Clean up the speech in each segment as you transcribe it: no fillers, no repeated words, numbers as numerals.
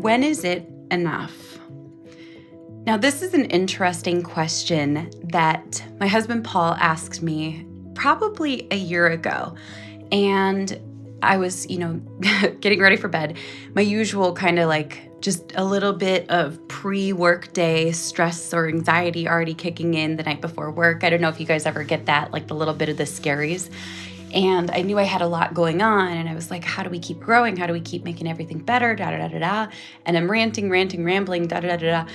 when is it enough? Now, this is an interesting question that my husband Paul asked me probably a year ago. And I was, getting ready for bed. My usual kind of just a little bit of pre-work day stress or anxiety already kicking in the night before work. I don't know if you guys ever get that, like the little bit of the scaries. And I knew I had a lot going on, and I was like, how do we keep growing? How do we keep making everything better? Da-da-da-da-da. And I'm ranting, rambling, da-da-da-da-da.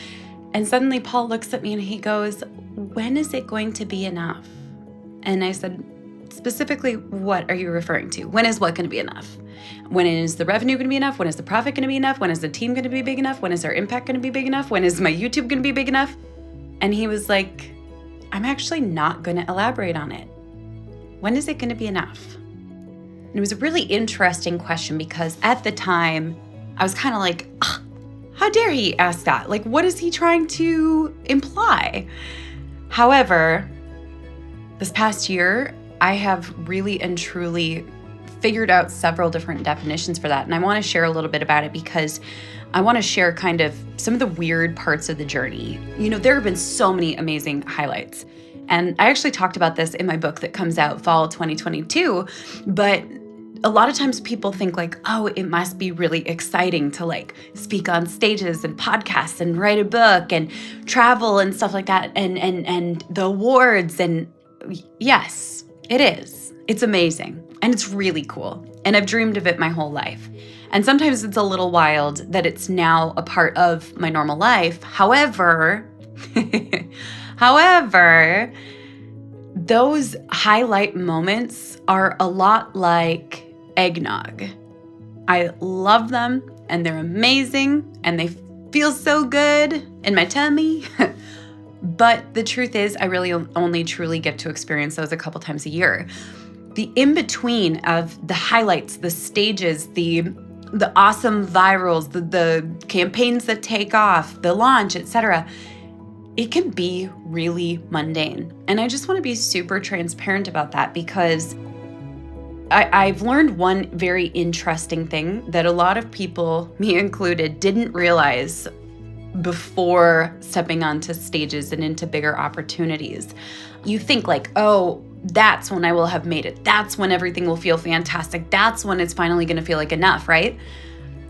And suddenly Paul looks at me and he goes, when is it going to be enough? And I said, specifically, what are you referring to? When is what going to be enough? When is the revenue going to be enough? When is the profit going to be enough? When is the team going to be big enough? When is our impact going to be big enough? When is my YouTube going to be big enough? And he was like, I'm actually not going to elaborate on it. When is it going to be enough? And it was a really interesting question because at the time, I was kind of like, how dare he ask that? Like, what is he trying to imply? However, this past year, I have really and truly figured out several different definitions for that. And I want to share a little bit about it because I want to share kind of some of the weird parts of the journey. There have been so many amazing highlights. And I actually talked about this in my book that comes out fall 2022, but a lot of times people think it must be really exciting to speak on stages and podcasts and write a book and travel and stuff like that and the awards. And yes, it is. It's amazing. And it's really cool. And I've dreamed of it my whole life. And sometimes it's a little wild that it's now a part of my normal life. However, those highlight moments are a lot like eggnog. I love them and they're amazing and they feel so good in my tummy. But the truth is, I really only truly get to experience those a couple times a year. The in-between of the highlights, the stages, the awesome virals, the campaigns that take off, the launch, etc., it can be really mundane. And I just want to be super transparent about that because I've learned one very interesting thing that a lot of people, me included, didn't realize before stepping onto stages and into bigger opportunities. You think that's when I will have made it. That's when everything will feel fantastic. That's when it's finally going to feel like enough, right?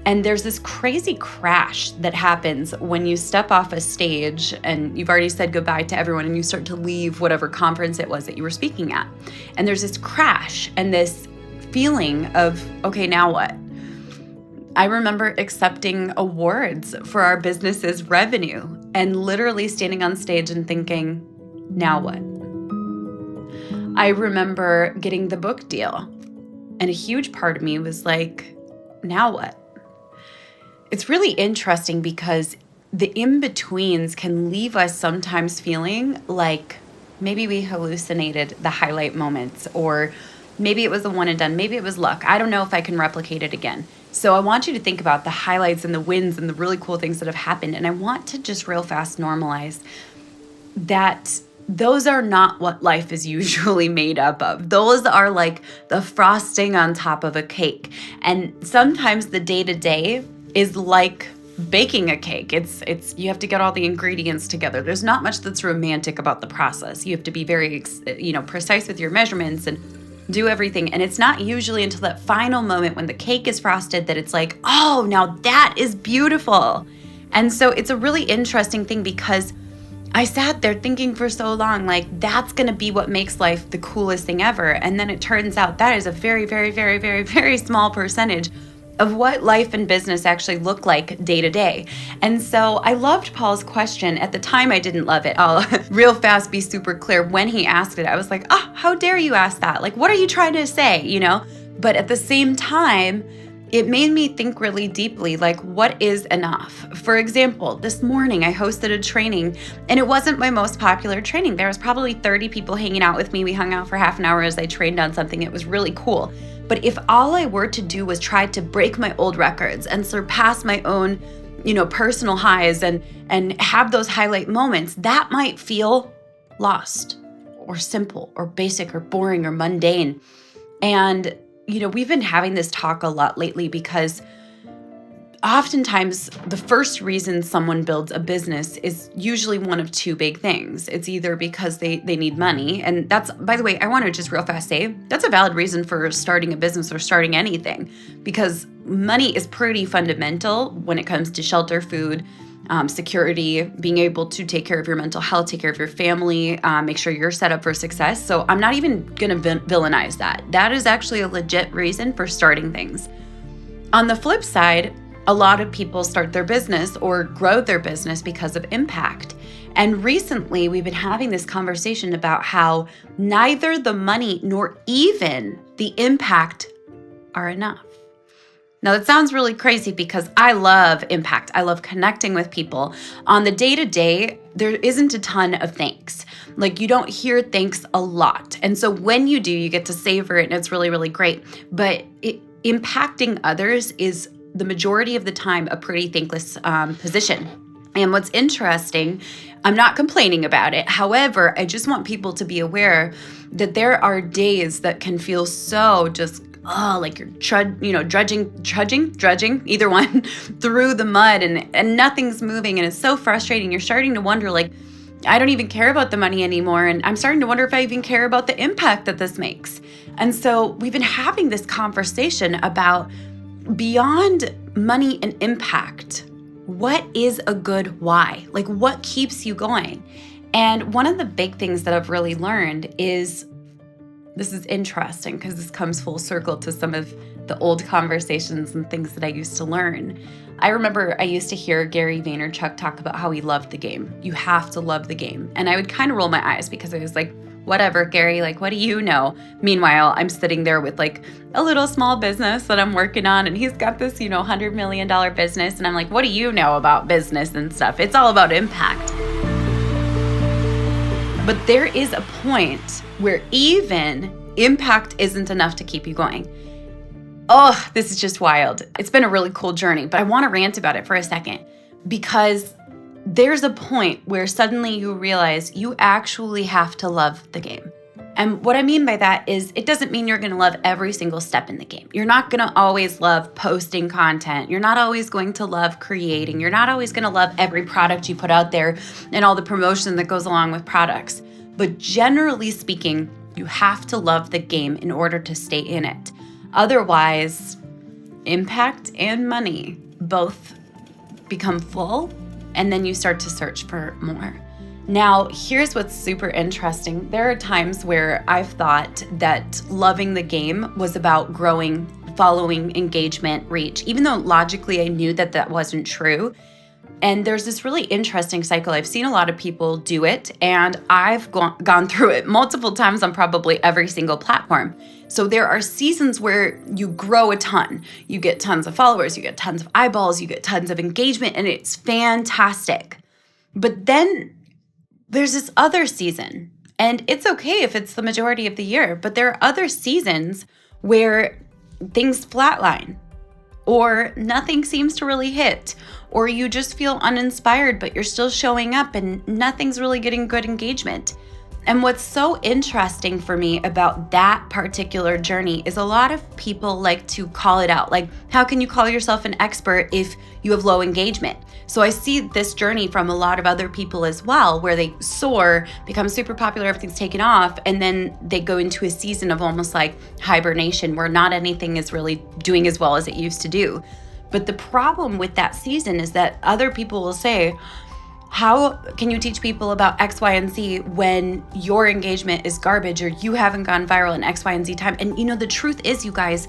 And there's this crazy crash that happens when you step off a stage and you've already said goodbye to everyone and you start to leave whatever conference it was that you were speaking at. And there's this crash and this feeling of, okay, now what? I remember accepting awards for our business's revenue and literally standing on stage and thinking, now what? I remember getting the book deal and a huge part of me was like, now what? It's really interesting because the in-betweens can leave us sometimes feeling like maybe we hallucinated the highlight moments, or maybe it was a one and done, maybe it was luck. I don't know if I can replicate it again. So I want you to think about the highlights and the wins and the really cool things that have happened. And I want to just real fast normalize that those are not what life is usually made up of. Those are like the frosting on top of a cake. And sometimes the day-to-day is like baking a cake. It's you have to get all the ingredients together. There's not much that's romantic about the process. You have to be very precise with your measurements and do everything. And it's not usually until that final moment when the cake is frosted that it's like, oh, now that is beautiful. And so it's a really interesting thing because I sat there thinking for so long, that's going to be what makes life the coolest thing ever. And then it turns out that is a very, very, very, very, very small percentage of what life and business actually look like day to day. And so I loved Paul's question. At the time, I didn't love it. I'll real fast be super clear. When he asked it, I was like, how dare you ask that? What are you trying to say, But at the same time, it made me think really deeply, what is enough? For example, this morning I hosted a training and it wasn't my most popular training. There was probably 30 people hanging out with me. We hung out for half an hour as I trained on something. It was really cool. But if all I were to do was try to break my old records and surpass my own, personal highs and have those highlight moments, that might feel lost or simple or basic or boring or mundane. And we've been having this talk a lot lately because oftentimes the first reason someone builds a business is usually one of two big things. It's either because they need money, and that's, by the way, I want to just real fast say, that's a valid reason for starting a business or starting anything, because money is pretty fundamental when it comes to shelter, food, security, being able to take care of your mental health, take care of your family, make sure you're set up for success. So I'm not even going to villainize that. That is actually a legit reason for starting things. On the flip side, a lot of people start their business or grow their business because of impact. And recently, we've been having this conversation about how neither the money nor even the impact are enough. Now, that sounds really crazy because I love impact. I love connecting with people. On the day-to-day, there isn't a ton of thanks. Like, you don't hear thanks a lot. And so when you do, you get to savor it, and it's really, really great. But impacting others is the majority of the time a pretty thankless position. And what's interesting, I'm not complaining about it. However, I just want people to be aware that there are days that can feel so just like you're trudging, either one, through the mud and nothing's moving, and it's so frustrating. You're starting to wonder, like, I don't even care about the money anymore, and I'm starting to wonder if I even care about the impact that this makes. And so we've been having this conversation about beyond money and impact, what is a good why? Like, what keeps you going? And one of the big things that I've really learned is, this is interesting because this comes full circle to some of the old conversations and things that I used to learn. I remember I used to hear Gary Vaynerchuk talk about how he loved the game. You have to love the game. And I would kind of roll my eyes because I was like, whatever, Gary, like, what do you know? Meanwhile, I'm sitting there with like a little small business that I'm working on, and he's got this, $100 million business. And I'm like, what do you know about business and stuff? It's all about impact. But there is a point where even impact isn't enough to keep you going. Oh, this is just wild. It's been a really cool journey, but I want to rant about it for a second because there's a point where suddenly you realize you actually have to love the game. And what I mean by that is it doesn't mean you're going to love every single step in the game. You're not going to always love posting content. You're not always going to love creating. You're not always going to love every product you put out there and all the promotion that goes along with products. But generally speaking, you have to love the game in order to stay in it. Otherwise, impact and money both become full, and then you start to search for more. Now, here's what's super interesting. There are times where I've thought that loving the game was about growing, following, engagement, reach, even though logically I knew that that wasn't true. And there's this really interesting cycle. I've seen a lot of people do it, and I've gone through it multiple times on probably every single platform. So there are seasons where you grow a ton. You get tons of followers, you get tons of eyeballs, you get tons of engagement, and it's fantastic. But then there's this other season, and it's okay if it's the majority of the year, but there are other seasons where things flatline, or nothing seems to really hit, or you just feel uninspired, but you're still showing up and nothing's really getting good engagement. And what's so interesting for me about that particular journey is a lot of people like to call it out. Like, how can you call yourself an expert if you have low engagement? So I see this journey from a lot of other people as well, where they soar, become super popular, everything's taken off, and then they go into a season of almost like hibernation where not anything is really doing as well as it used to do. But the problem with that season is that other people will say, how can you teach people about X, Y, and Z when your engagement is garbage or you haven't gone viral in X, Y, and Z time? And the truth is, you guys,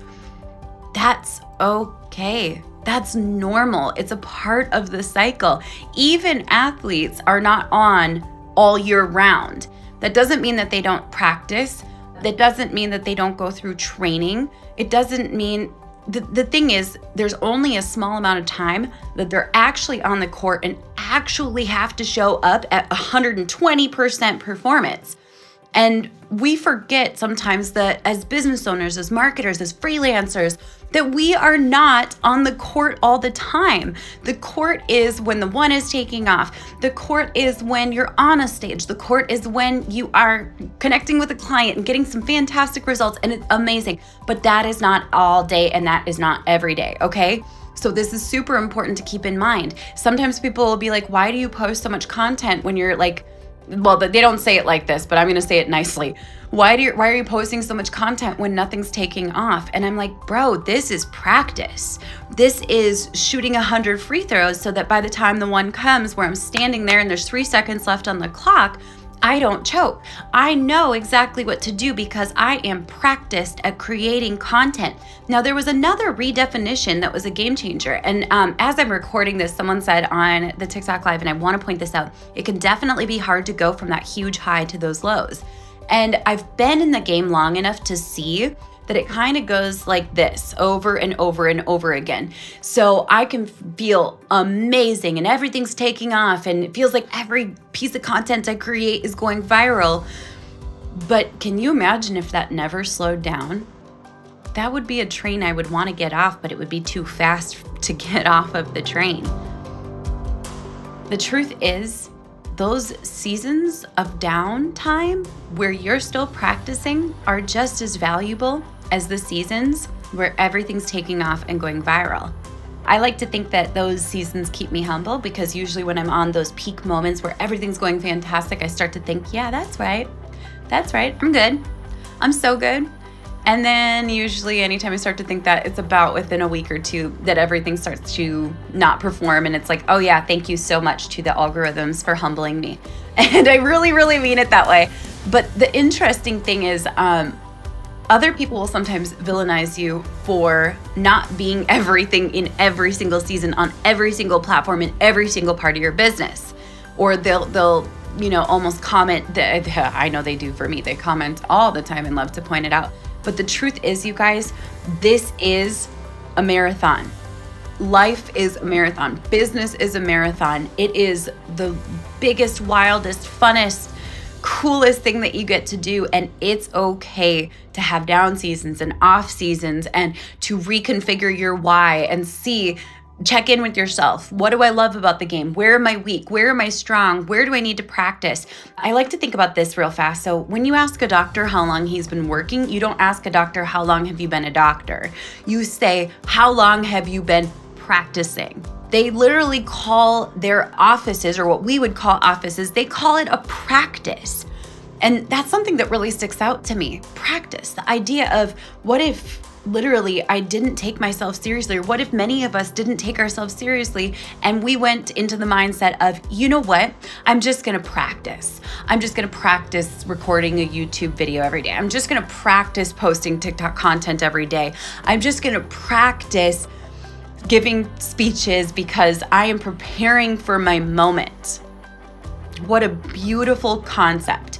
that's okay. That's normal. It's a part of the cycle. Even athletes are not on all year round. That doesn't mean that they don't practice. That doesn't mean that they don't go through training. It doesn't mean the thing is, there's only a small amount of time that they're actually on the court and actually have to show up at 120% performance. And we forget sometimes that as business owners, as marketers, as freelancers, that we are not on the court all the time. The court is when the one is taking off. The court is when you're on a stage. The court is when you are connecting with a client and getting some fantastic results, and it's amazing. But that is not all day, and that is not every day, okay? So this is super important to keep in mind. Sometimes people will be like, why do you post so much content when you're like, well, they don't say it like this, but I'm going to say it nicely. Why are you posting so much content when nothing's taking off? And I'm like, bro, this is practice. This is shooting 100 free throws so that by the time the one comes where I'm standing there and there's 3 seconds left on the clock, I don't choke. I know exactly what to do because I am practiced at creating content. Now, there was another redefinition that was a game changer. And as I'm recording this, someone said on the TikTok Live, and I want to point this out, it can definitely be hard to go from that huge high to those lows. And I've been in the game long enough to see that it kind of goes like this over and over and over again. So I can feel amazing and everything's taking off and it feels like every piece of content I create is going viral. But can you imagine if that never slowed down? That would be a train I would want to get off, but it would be too fast to get off of the train. The truth is, those seasons of downtime where you're still practicing are just as valuable as the seasons where everything's taking off and going viral. I like to think that those seasons keep me humble because usually when I'm on those peak moments where everything's going fantastic, I start to think, yeah, that's right. I'm good. I'm so good. And then usually anytime I start to think that, it's about within a week or two that everything starts to not perform. And it's like, oh yeah, thank you so much to the algorithms for humbling me. And I really, really mean it that way. But the interesting thing is, other people will sometimes villainize you for not being everything in every single season on every single platform in every single part of your business. Or they'll almost comment that, I know they do for me. They comment all the time and love to point it out. But the truth is, you guys, this is a marathon. Life is a marathon. Business is a marathon. It is the biggest, wildest, funnest, coolest thing that you get to do. And it's okay to have down seasons and off seasons and to reconfigure your why and check in with yourself. What do I love about the game? Where am I weak? Where am I strong? Where do I need to practice? I like to think about this real fast. So when you ask a doctor how long he's been working, you don't ask a doctor, how long have you been a doctor? You say, how long have you been practicing? They literally call their offices, or what we would call offices, they call it a practice. And that's something that really sticks out to me. Practice. The idea of what if literally I didn't take myself seriously, or what if many of us didn't take ourselves seriously and we went into the mindset of, you know what, I'm just gonna practice. I'm just gonna practice recording a YouTube video every day. I'm just gonna practice posting TikTok content every day. I'm just gonna practice giving speeches because I am preparing for my moment. What a beautiful concept.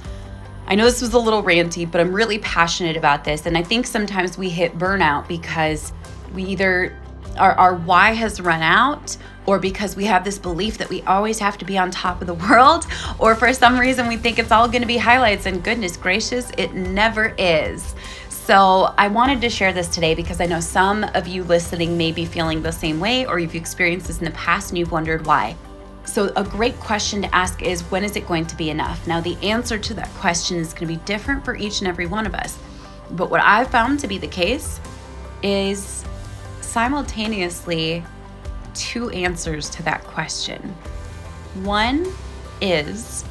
I know this was a little ranty, but I'm really passionate about this. And I think sometimes we hit burnout because we either, our why has run out, or because we have this belief that we always have to be on top of the world, or for some reason we think it's all gonna be highlights, and goodness gracious, it never is. So I wanted to share this today because I know some of you listening may be feeling the same way, or you've experienced this in the past and you've wondered why. So a great question to ask is, when is it going to be enough? Now, the answer to that question is going to be different for each and every one of us. But what I've found to be the case is simultaneously two answers to that question. One is,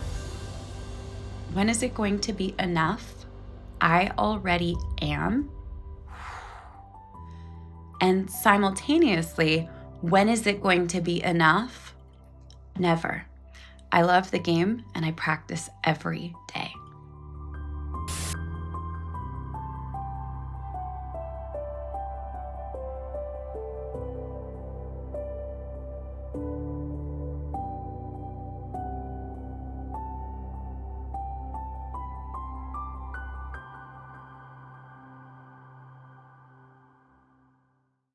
when is it going to be enough? I already am. And simultaneously, when is it going to be enough? Never. I love the game and I practice every day.